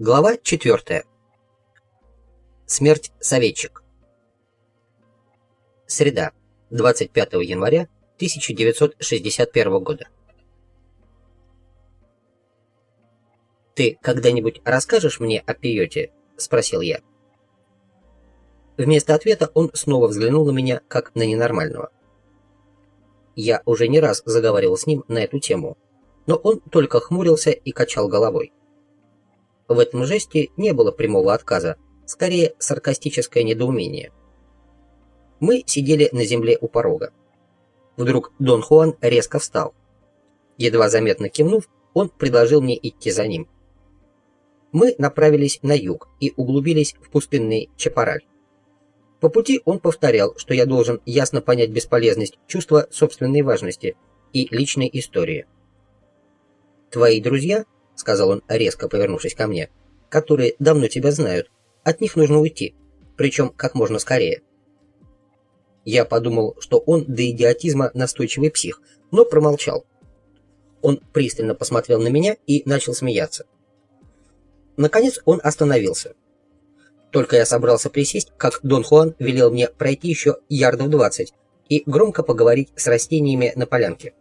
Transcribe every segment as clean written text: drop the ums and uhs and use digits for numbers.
Глава 4. Смерть советчик. Среда, 25 января 1961 года. «Ты когда-нибудь расскажешь мне о Пейоте?» — спросил я. Вместо ответа он снова взглянул на меня, как на ненормального. Я уже не раз заговаривал с ним на эту тему, но он только хмурился и качал головой. В этом жесте не было прямого отказа, скорее саркастическое недоумение. Мы сидели на земле у порога. Вдруг Дон Хуан резко встал. Едва заметно кивнув, он предложил мне идти за ним. Мы направились на юг и углубились в пустынный Чапараль. По пути он повторял, что я должен ясно понять бесполезность чувства собственной важности и личной истории. «Твои друзья, — сказал он, резко повернувшись ко мне, — которые давно тебя знают, от них нужно уйти, причем как можно скорее». Я подумал, что он до идиотизма настойчивый псих, но промолчал. Он пристально посмотрел на меня и начал смеяться. Наконец он остановился. Только я собрался присесть, как Дон Хуан велел мне пройти еще ярдов 20 и громко поговорить с растениями на полянке.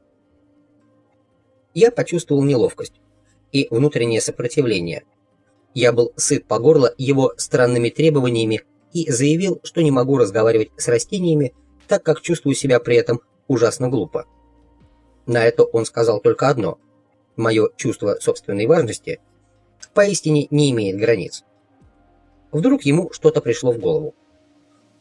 Я почувствовал неловкость и внутреннее сопротивление. Я был сыт по горло его странными требованиями и заявил, что не могу разговаривать с растениями, так как чувствую себя при этом ужасно глупо. На это он сказал только одно: мое чувство собственной важности поистине не имеет границ. Вдруг ему что-то пришло в голову.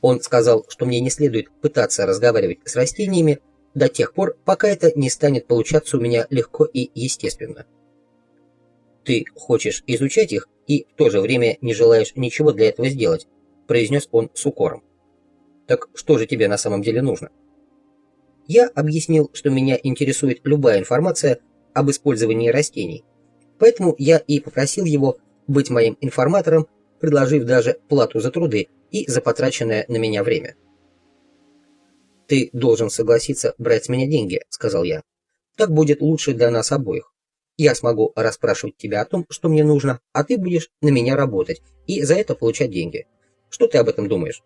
Он сказал, что мне не следует пытаться разговаривать с растениями до тех пор, пока это не станет получаться у меня легко и естественно. «Ты хочешь изучать их и в то же время не желаешь ничего для этого сделать», — произнес он с укором. «Так что же тебе на самом деле нужно?» Я объяснил, что меня интересует любая информация об использовании растений, поэтому я и попросил его быть моим информатором, предложив даже плату за труды и за потраченное на меня время. «Ты должен согласиться брать с меня деньги», — сказал я. «Так будет лучше для нас обоих. Я смогу расспрашивать тебя о том, что мне нужно, а ты будешь на меня работать и за это получать деньги. Что ты об этом думаешь?»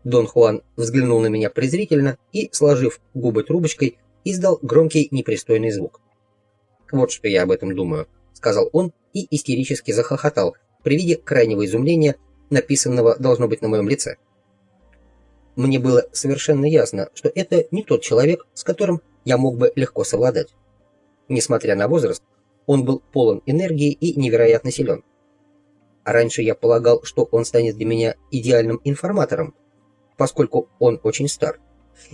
Дон Хуан взглянул на меня презрительно и, сложив губы трубочкой, издал громкий непристойный звук. «Вот что я об этом думаю», — сказал он и истерически захохотал при виде крайнего изумления, написанного, должно быть, на моем лице. Мне было совершенно ясно, что это не тот человек, с которым я мог бы легко совладать. Несмотря на возраст, он был полон энергии и невероятно силен. А раньше я полагал, что он станет для меня идеальным информатором, поскольку он очень стар.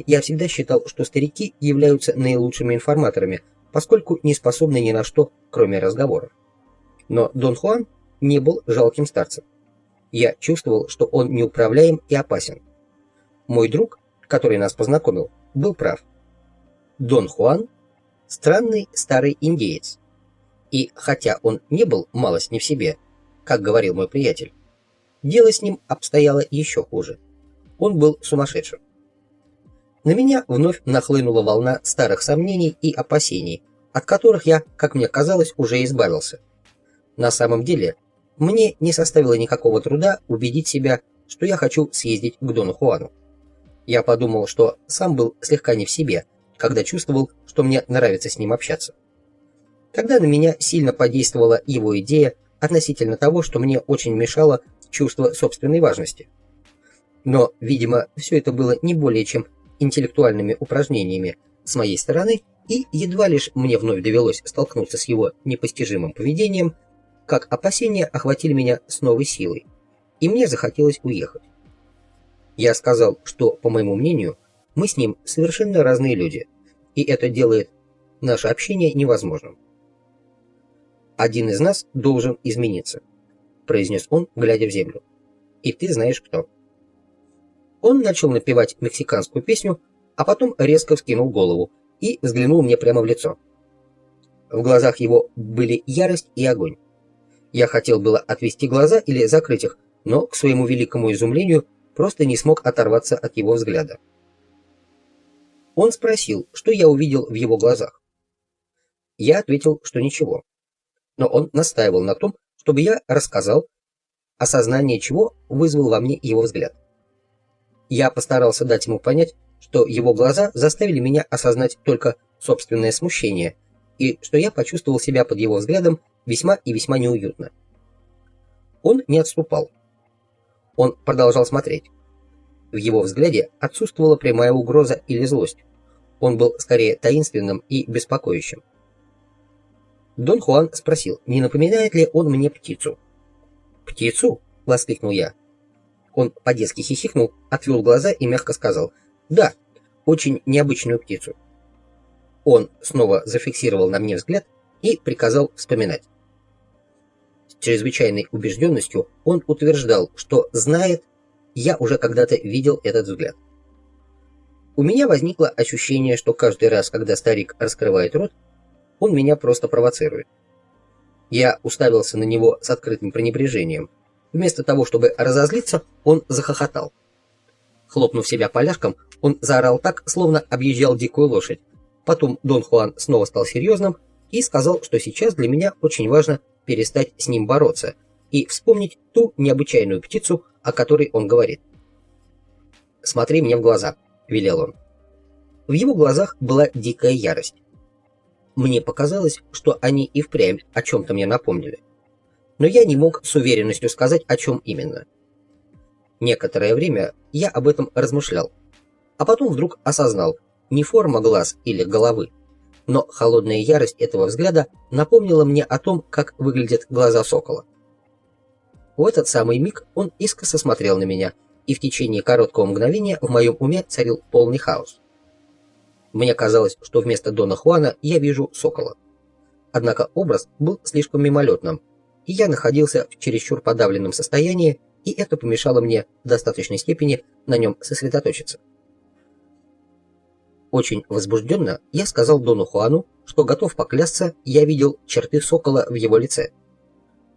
Я всегда считал, что старики являются наилучшими информаторами, поскольку не способны ни на что, кроме разговоров. Но Дон Хуан не был жалким старцем. Я чувствовал, что он неуправляем и опасен. Мой друг, который нас познакомил, был прав. Дон Хуан — странный старый индеец. И хотя он не был малость не в себе, как говорил мой приятель, дело с ним обстояло еще хуже. Он был сумасшедшим. На меня вновь нахлынула волна старых сомнений и опасений, от которых я, как мне казалось, уже избавился. На самом деле, мне не составило никакого труда убедить себя, что я хочу съездить к Дону Хуану. Я подумал, что сам был слегка не в себе, когда чувствовал, что мне нравится с ним общаться. Тогда на меня сильно подействовала его идея относительно того, что мне очень мешало чувство собственной важности. Но, видимо, все это было не более чем интеллектуальными упражнениями с моей стороны, и едва лишь мне вновь довелось столкнуться с его непостижимым поведением, как опасения охватили меня с новой силой, и мне захотелось уехать. Я сказал, что, по моему мнению, мы с ним совершенно разные люди, и это делает наше общение невозможным. «Один из нас должен измениться», — произнес он, глядя в землю. «И ты знаешь кто». Он начал напевать мексиканскую песню, а потом резко вскинул голову и взглянул мне прямо в лицо. В глазах его были ярость и огонь. Я хотел было отвести глаза или закрыть их, но, к своему великому изумлению, просто не смог оторваться от его взгляда. Он спросил, что я увидел в его глазах. Я ответил, что ничего. Но он настаивал на том, чтобы я рассказал, осознание чего вызвал во мне его взгляд. Я постарался дать ему понять, что его глаза заставили меня осознать только собственное смущение, и что я почувствовал себя под его взглядом весьма и весьма неуютно. Он не отступал. Он продолжал смотреть. В его взгляде отсутствовала прямая угроза или злость. Он был скорее таинственным и беспокоящим. Дон Хуан спросил, не напоминает ли он мне птицу. «Птицу?» — воскликнул я. Он по-детски хихикнул, отвел глаза и мягко сказал: «Да, очень необычную птицу». Он снова зафиксировал на мне взгляд и приказал вспоминать. С чрезвычайной убежденностью он утверждал, что знает, я уже когда-то видел этот взгляд. У меня возникло ощущение, что каждый раз, когда старик раскрывает рот, он меня просто провоцирует. Я уставился на него с открытым пренебрежением. Вместо того, чтобы разозлиться, он захохотал. Хлопнув себя поляшком, он заорал так, словно объезжал дикую лошадь. Потом Дон Хуан снова стал серьезным и сказал, что сейчас для меня очень важно перестать с ним бороться и вспомнить ту необычайную птицу, о которой он говорит. «Смотри мне в глаза», — велел он. В его глазах была дикая ярость. Мне показалось, что они и впрямь о чем-то мне напомнили. Но я не мог с уверенностью сказать, о чем именно. Некоторое время я об этом размышлял, а потом вдруг осознал, не форма глаз или головы, но холодная ярость этого взгляда напомнила мне о том, как выглядят глаза сокола. В этот самый миг он искоса смотрел на меня, и в течение короткого мгновения в моем уме царил полный хаос. Мне казалось, что вместо Дона Хуана я вижу сокола. Однако образ был слишком мимолетным, и я находился в чересчур подавленном состоянии, и это помешало мне в достаточной степени на нем сосредоточиться. Очень возбужденно я сказал Дону Хуану, что готов поклясться, я видел черты сокола в его лице.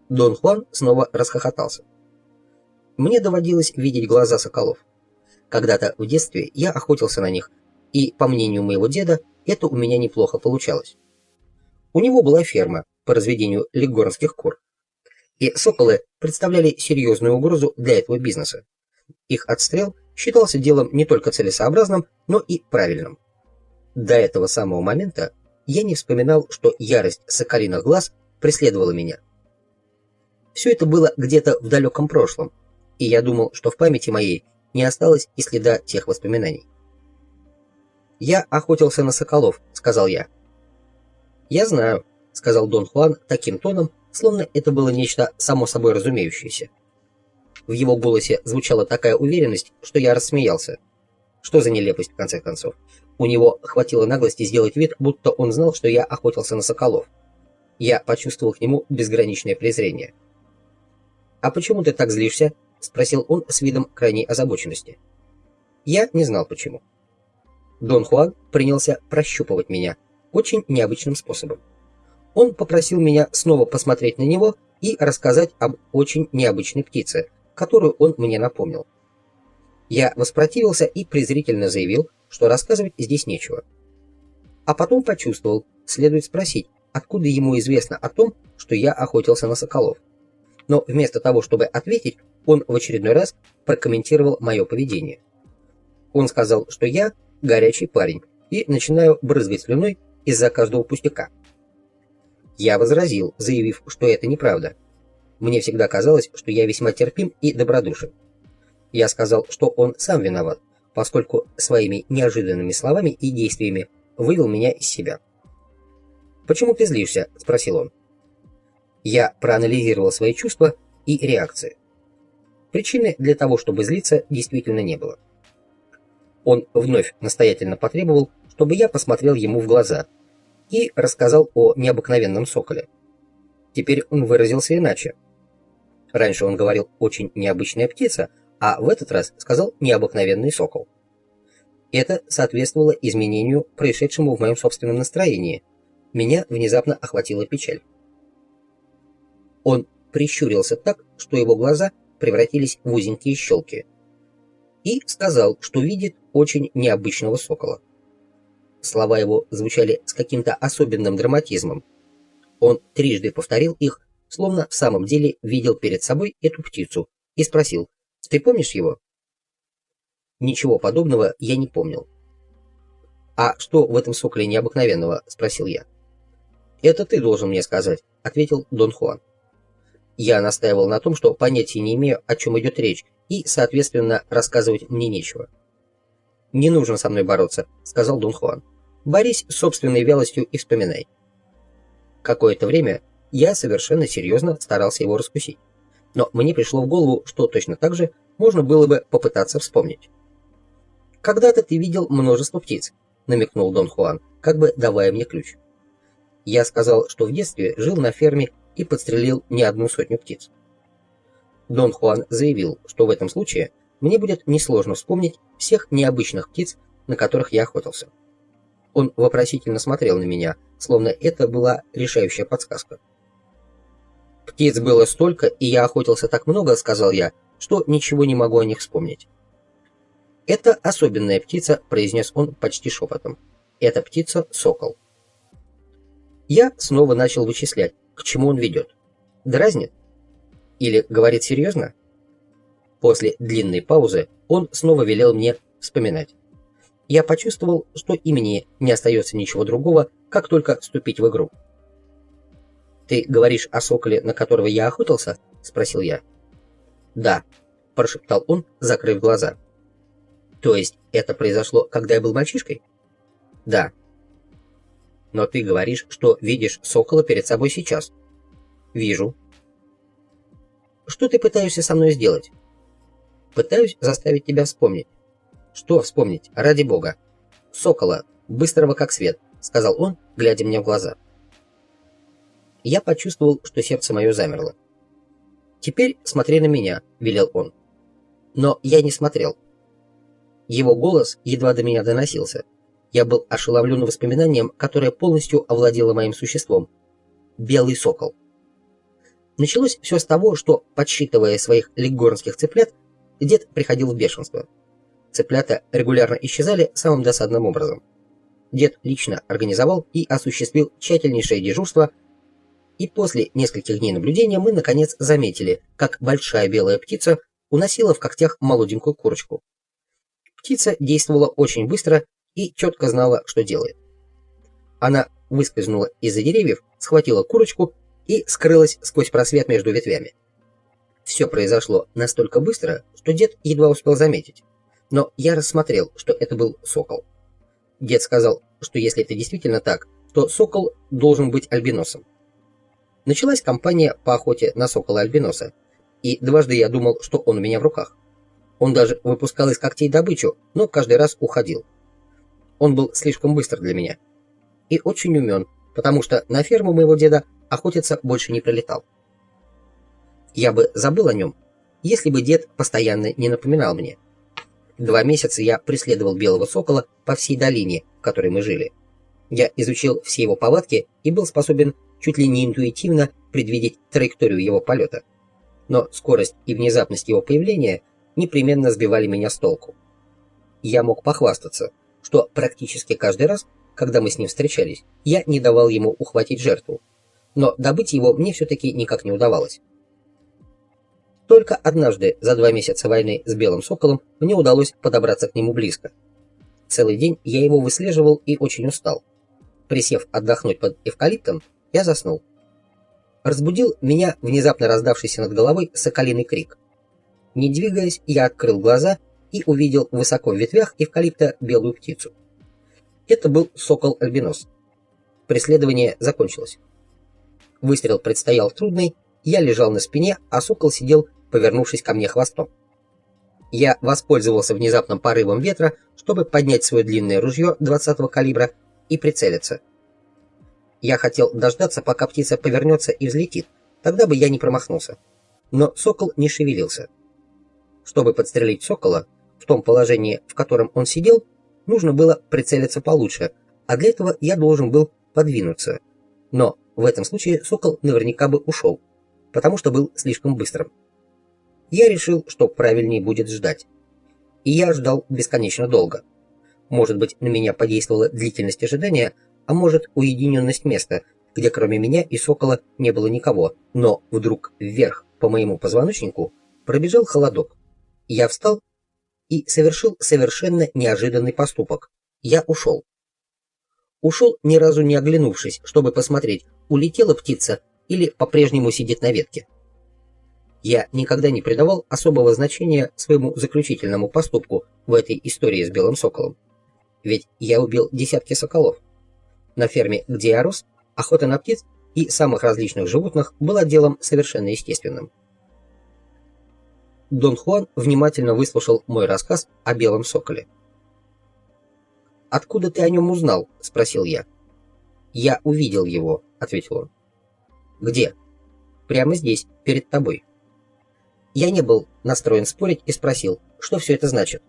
Дон Хуан снова расхохотался. Мне доводилось видеть глаза соколов. Когда-то в детстве я охотился на них, и, по мнению моего деда, это у меня неплохо получалось. У него была ферма по разведению леггорнских кур, и соколы представляли серьезную угрозу для этого бизнеса. Их отстрел считался делом не только целесообразным, но и правильным. До этого самого момента я не вспоминал, что ярость соколиных глаз преследовала меня. Все это было где-то в далеком прошлом, и я думал, что в памяти моей не осталось и следа тех воспоминаний. «Я охотился на соколов», — сказал я. «Я знаю», — сказал Дон Хуан таким тоном, словно это было нечто само собой разумеющееся. В его голосе звучала такая уверенность, что я рассмеялся. Что за нелепость, в конце концов? У него хватило наглости сделать вид, будто он знал, что я охотился на соколов. Я почувствовал к нему безграничное презрение. «А почему ты так злишься?» — спросил он с видом крайней озабоченности. Я не знал почему. Дон Хуан принялся прощупывать меня очень необычным способом. Он попросил меня снова посмотреть на него и рассказать об очень необычной птице, которую он мне напомнил. Я воспротивился и презрительно заявил, что рассказывать здесь нечего. А потом почувствовал, следует спросить, откуда ему известно о том, что я охотился на соколов. Но вместо того, чтобы ответить, он в очередной раз прокомментировал мое поведение. Он сказал, что я горячий парень и начинаю брызгать слюной из-за каждого пустяка. Я возразил, заявив, что это неправда. Мне всегда казалось, что я весьма терпим и добродушен. Я сказал, что он сам виноват, поскольку своими неожиданными словами и действиями вывел меня из себя. «Почему ты злишься?» – спросил он. Я проанализировал свои чувства и реакции. Причины для того, чтобы злиться, действительно не было. Он вновь настоятельно потребовал, чтобы я посмотрел ему в глаза и рассказал о необыкновенном соколе. Теперь он выразился иначе. Раньше он говорил «очень необычная птица», а в этот раз сказал «необыкновенный сокол». Это соответствовало изменению, происшедшему в моем собственном настроении. Меня внезапно охватила печаль. Он прищурился так, что его глаза превратились в узенькие щелки, и сказал, что видит очень необычного сокола. Слова его звучали с каким-то особенным драматизмом. Он трижды повторил их, словно в самом деле видел перед собой эту птицу, и спросил: «Ты помнишь его?» Ничего подобного я не помнил. «А что в этом соколе необыкновенного?» — спросил я. «Это ты должен мне сказать», — ответил Дон Хуан. Я настаивал на том, что понятия не имею, о чем идет речь, и, соответственно, рассказывать мне нечего. «Не нужно со мной бороться», — сказал Дон Хуан. «Борись с собственной вялостью и вспоминай». Какое-то время я совершенно серьезно старался его раскусить, но мне пришло в голову, что точно так же можно было бы попытаться вспомнить. «Когда-то ты видел множество птиц», — намекнул Дон Хуан, как бы давая мне ключ. Я сказал, что в детстве жил на ферме и подстрелил не одну сотню птиц. Дон Хуан заявил, что в этом случае мне будет несложно вспомнить всех необычных птиц, на которых я охотился. Он вопросительно смотрел на меня, словно это была решающая подсказка. «Птиц было столько, и я охотился так много, — сказал я, — что ничего не могу о них вспомнить». «Это особенная птица», — произнес он почти шепотом. «Это птица — сокол». Я снова начал вычислять, к чему он ведет. Дразнит? Или говорит серьезно? После длинной паузы он снова велел мне вспоминать. Я почувствовал, что и мне не остается ничего другого, как только вступить в игру. «Ты говоришь о соколе, на которого я охотился?» — спросил я. «Да», — прошептал он, закрыв глаза. «То есть это произошло, когда я был мальчишкой?» «Да». «Но ты говоришь, что видишь сокола перед собой сейчас». «Вижу». «Что ты пытаешься со мной сделать?» «Пытаюсь заставить тебя вспомнить». «Что вспомнить, ради бога?» «Сокола, быстрого как свет», — сказал он, глядя мне в глаза. Я почувствовал, что сердце мое замерло. «Теперь смотри на меня», — велел он. Но я не смотрел. Его голос едва до меня доносился. Я был ошеломлен воспоминанием, которое полностью овладело моим существом. Белый сокол. Началось все с того, что, подсчитывая своих лиггорнских цыплят, дед приходил в бешенство. Цыплята регулярно исчезали самым досадным образом. Дед лично организовал и осуществил тщательнейшее дежурство, и после нескольких дней наблюдения мы, наконец, заметили, как большая белая птица уносила в когтях молоденькую курочку. Птица действовала очень быстро и четко знала, что делает. Она выскользнула из-за деревьев, схватила курочку и скрылась сквозь просвет между ветвями. Все произошло настолько быстро, что дед едва успел заметить. Но я рассмотрел, что это был сокол. Дед сказал, что если это действительно так, то сокол должен быть альбиносом. Началась кампания по охоте на сокола-альбиноса, и дважды я думал, что он у меня в руках. Он даже выпускал из когтей добычу, но каждый раз уходил. Он был слишком быстр для меня. И очень умен, потому что на ферму моего деда охотиться больше не прилетал. Я бы забыл о нем, если бы дед постоянно не напоминал мне. 2 месяца я преследовал белого сокола по всей долине, в которой мы жили. Я изучил все его повадки и был способен чуть ли не интуитивно предвидеть траекторию его полета. Но скорость и внезапность его появления непременно сбивали меня с толку. Я мог похвастаться, что практически каждый раз, когда мы с ним встречались, я не давал ему ухватить жертву, но добыть его мне все-таки никак не удавалось. Только однажды за 2 месяца войны с белым соколом мне удалось подобраться к нему близко. Целый день я его выслеживал и очень устал. Присев отдохнуть под эвкалиптом, я заснул. Разбудил меня внезапно раздавшийся над головой соколиный крик. Не двигаясь, я открыл глаза и увидел высоко в ветвях эвкалипта белую птицу. Это был сокол-альбинос. Преследование закончилось. Выстрел предстоял трудный, я лежал на спине, а сокол сидел, повернувшись ко мне хвостом. Я воспользовался внезапным порывом ветра, чтобы поднять свое длинное ружье 20-го калибра и прицелиться. Я хотел дождаться, пока птица повернется и взлетит, тогда бы я не промахнулся. Но сокол не шевелился. Чтобы подстрелить сокола, в том положении, в котором он сидел, нужно было прицелиться получше, а для этого я должен был подвинуться. Но в этом случае сокол наверняка бы ушел, потому что был слишком быстрым. Я решил, что правильнее будет ждать. И я ждал бесконечно долго. Может быть, на меня подействовала длительность ожидания, а может, уединенность места, где кроме меня и сокола не было никого, но вдруг вверх по моему позвоночнику пробежал холодок. Я встал и совершил совершенно неожиданный поступок. Я ушел. Ушел, ни разу не оглянувшись, чтобы посмотреть, улетела птица или по-прежнему сидит на ветке. Я никогда не придавал особого значения своему заключительному поступку в этой истории с белым соколом. Ведь я убил десятки соколов. На ферме, где я рос, охота на птиц и самых различных животных была делом совершенно естественным. Дон Хуан внимательно выслушал мой рассказ о белом соколе. «Откуда ты о нем узнал?» — спросил я. «Я увидел его», — ответил он. «Где?» «Прямо здесь, перед тобой». Я не был настроен спорить и спросил, что все это значит.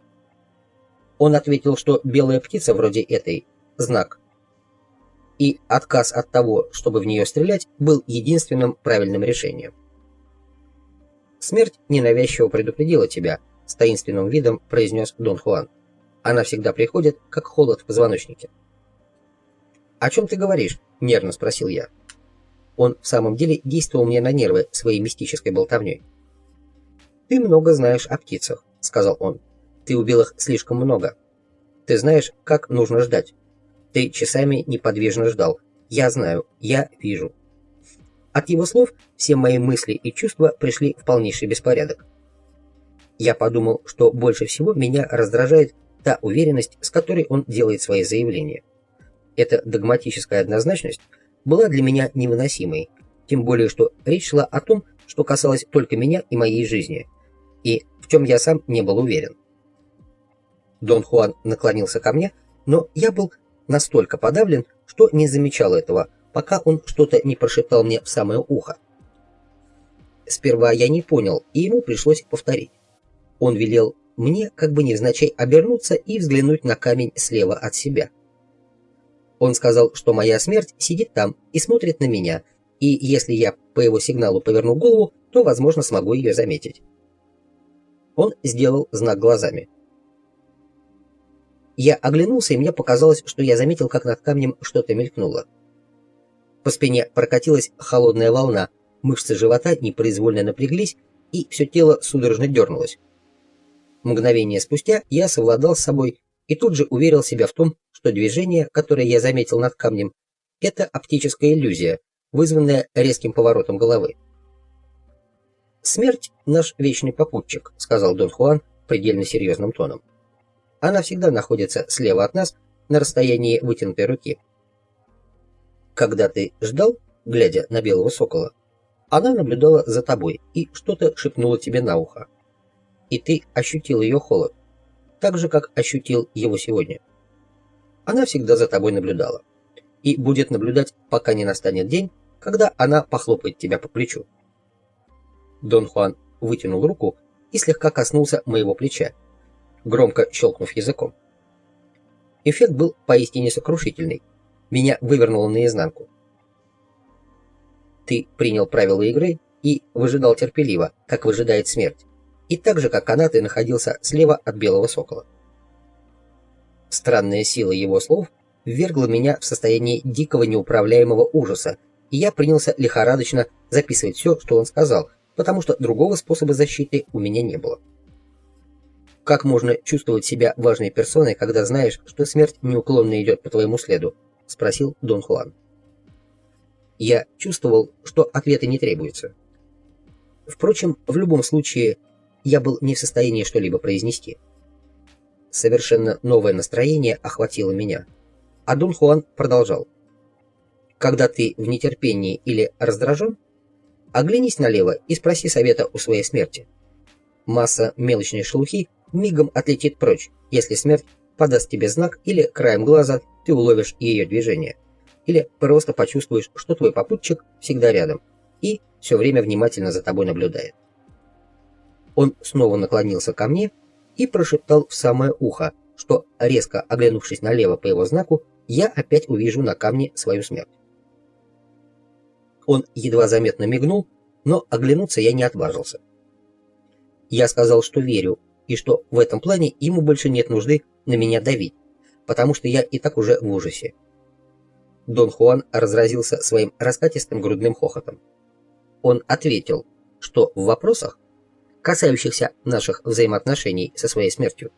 Он ответил, что белая птица вроде этой — знак. И отказ от того, чтобы в нее стрелять, был единственным правильным решением. «Смерть ненавязчиво предупредила тебя», — с таинственным видом произнес Дон Хуан. «Она всегда приходит, как холод в позвоночнике». «О чем ты говоришь?» — нервно спросил я. Он в самом деле действовал мне на нервы своей мистической болтовней. «Ты много знаешь о птицах», — сказал он. «Ты убил их слишком много. Ты знаешь, как нужно ждать. Ты часами неподвижно ждал. Я знаю, я вижу». От его слов все мои мысли и чувства пришли в полнейший беспорядок. Я подумал, что больше всего меня раздражает та уверенность, с которой он делает свои заявления. Эта догматическая однозначность была для меня невыносимой, тем более, что речь шла о том, что касалось только меня и моей жизни, и в чем я сам не был уверен. Дон Хуан наклонился ко мне, но я был настолько подавлен, что не замечал этого, пока он что-то не прошептал мне в самое ухо. Сперва я не понял, и ему пришлось повторить. Он велел мне, как бы невзначай, обернуться и взглянуть на камень слева от себя. Он сказал, что моя смерть сидит там и смотрит на меня, и если я по его сигналу поверну голову, то, возможно, смогу ее заметить. Он сделал знак глазами. Я оглянулся, и мне показалось, что я заметил, как над камнем что-то мелькнуло. По спине прокатилась холодная волна, мышцы живота непроизвольно напряглись, и все тело судорожно дернулось. Мгновение спустя я совладал с собой и тут же уверил себя в том, что движение, которое я заметил над камнем, это оптическая иллюзия, вызванная резким поворотом головы. «Смерть — наш вечный попутчик», — сказал Дон Хуан предельно серьезным тоном. «Она всегда находится слева от нас на расстоянии вытянутой руки. Когда ты ждал, глядя на белого сокола, она наблюдала за тобой и что-то шепнула тебе на ухо. И ты ощутил ее холод, так же, как ощутил его сегодня. Она всегда за тобой наблюдала и будет наблюдать, пока не настанет день, когда она похлопает тебя по плечу». Дон Хуан вытянул руку и слегка коснулся моего плеча, громко щелкнув языком. Эффект был поистине сокрушительный. Меня вывернуло наизнанку. Ты принял правила игры и выжидал терпеливо, как выжидает смерть, и так же, как она, ты находился слева от белого сокола. Странная сила его слов ввергла меня в состояние дикого неуправляемого ужаса, и я принялся лихорадочно записывать все, что он сказал, потому что другого способа защиты у меня не было. «Как можно чувствовать себя важной персоной, когда знаешь, что смерть неуклонно идет по твоему следу?» — спросил Дон Хуан. Я чувствовал, что ответа не требуется. Впрочем, в любом случае, я был не в состоянии что-либо произнести. Совершенно новое настроение охватило меня, а Дон Хуан продолжал. «Когда ты в нетерпении или раздражен, оглянись налево и спроси совета у своей смерти. Масса мелочной шелухи мигом отлетит прочь, если смерть подаст тебе знак или краем глаза ты уловишь ее движение, или просто почувствуешь, что твой попутчик всегда рядом и все время внимательно за тобой наблюдает». Он снова наклонился ко мне и прошептал в самое ухо, что, резко оглянувшись налево по его знаку, я опять увижу на камне свою смерть. Он едва заметно мигнул, но оглянуться я не отважился. Я сказал, что верю, и что в этом плане ему больше нет нужды на меня давить, потому что я и так уже в ужасе. Дон Хуан разразился своим раскатистым грудным хохотом. Он ответил, что в вопросах, касающихся наших взаимоотношений со своей смертью,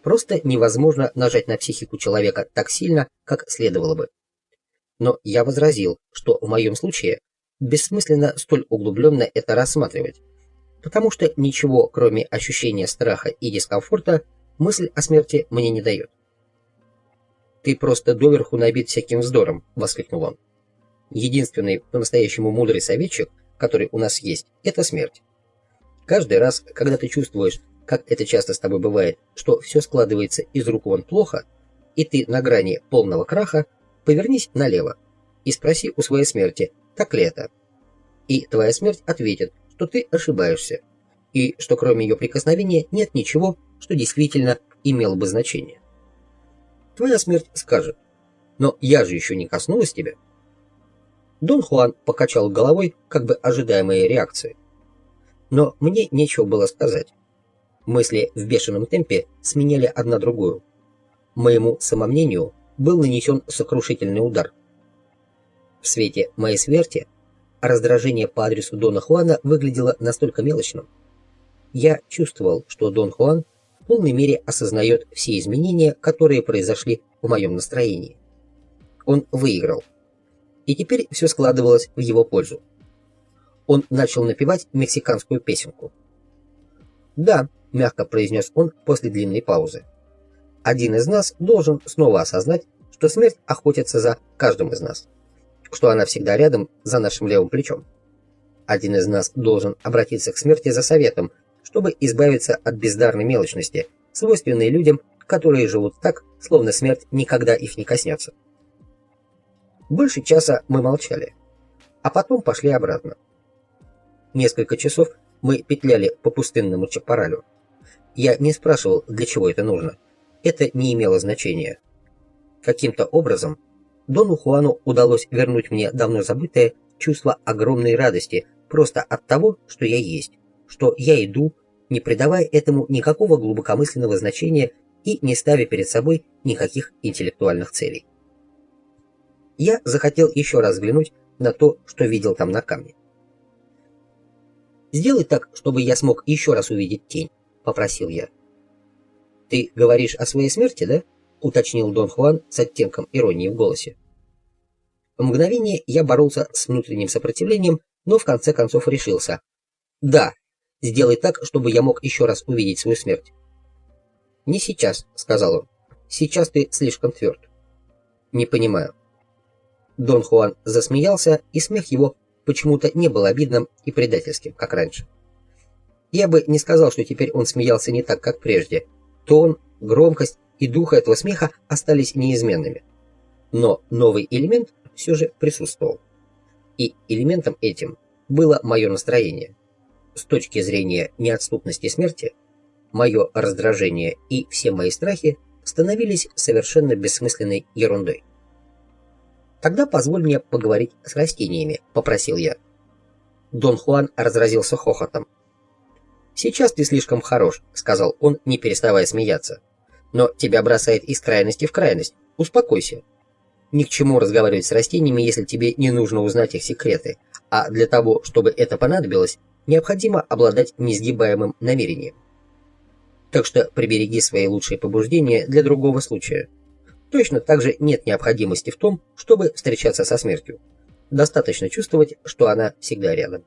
просто невозможно нажать на психику человека так сильно, как следовало бы. Но я возразил, что в моем случае бессмысленно столь углубленно это рассматривать, потому что ничего, кроме ощущения страха и дискомфорта, мысль о смерти мне не дает. «Ты просто доверху набит всяким вздором», — воскликнул он. «Единственный по-настоящему мудрый советчик, который у нас есть, это смерть. Каждый раз, когда ты чувствуешь, как это часто с тобой бывает, что все складывается из рук вон плохо, и ты на грани полного краха, повернись налево и спроси у своей смерти, так ли это. И твоя смерть ответит, что ты ошибаешься, и что кроме ее прикосновения нет ничего, что действительно имело бы значение. Твоя смерть скажет: но я же еще не коснулась тебя». Дон Хуан покачал головой, как бы ожидая моей реакции. Но мне нечего было сказать. Мысли в бешеном темпе сменяли одна другую. Моему самомнению был нанесен сокрушительный удар. В свете моей смерти раздражение по адресу Дона Хуана выглядело настолько мелочным. Я чувствовал, что Дон Хуан в полной мере осознает все изменения, которые произошли в моем настроении. Он выиграл. И теперь все складывалось в его пользу. Он начал напевать мексиканскую песенку. «Да», — мягко произнес он после длинной паузы, «один из нас должен снова осознать, что смерть охотится за каждым из нас, что она всегда рядом за нашим левым плечом. Один из нас должен обратиться к смерти за советом, чтобы избавиться от бездарной мелочности, свойственной людям, которые живут так, словно смерть никогда их не коснется». Больше часа мы молчали, а потом пошли обратно. Несколько часов мы петляли по пустынному Чапаралю. Я не спрашивал, для чего это нужно. Это не имело значения. Каким-то образом Дону Хуану удалось вернуть мне давно забытое чувство огромной радости просто от того, что я есть, что я иду, не придавая этому никакого глубокомысленного значения и не ставя перед собой никаких интеллектуальных целей. Я захотел еще раз взглянуть на то, что видел там на камне. «Сделай так, чтобы я смог еще раз увидеть тень», — попросил я. «Ты говоришь о своей смерти, да?» — уточнил Дон Хуан с оттенком иронии в голосе. В мгновение я боролся с внутренним сопротивлением, но в конце концов решился. «Да, сделай так, чтобы я мог еще раз увидеть свою смерть». «Не сейчас», — сказал он. «Сейчас ты слишком тверд». «Не понимаю». Дон Хуан засмеялся, и смех его почему-то не был обидным и предательским, как раньше. Я бы не сказал, что теперь он смеялся не так, как прежде. Тон, громкость и дух этого смеха остались неизменными. Но новый элемент все же присутствовал. И элементом этим было мое настроение. С точки зрения неотступности смерти, мое раздражение и все мои страхи становились совершенно бессмысленной ерундой. «Тогда позволь мне поговорить с растениями», — попросил я. Дон Хуан разразился хохотом. «Сейчас ты слишком хорош», — сказал он, не переставая смеяться. «Но тебя бросает из крайности в крайность. Успокойся. Ни к чему разговаривать с растениями, если тебе не нужно узнать их секреты, а для того, чтобы это понадобилось, необходимо обладать несгибаемым намерением. Так что прибереги свои лучшие побуждения для другого случая. Точно так же нет необходимости в том, чтобы встречаться со смертью. Достаточно чувствовать, что она всегда рядом».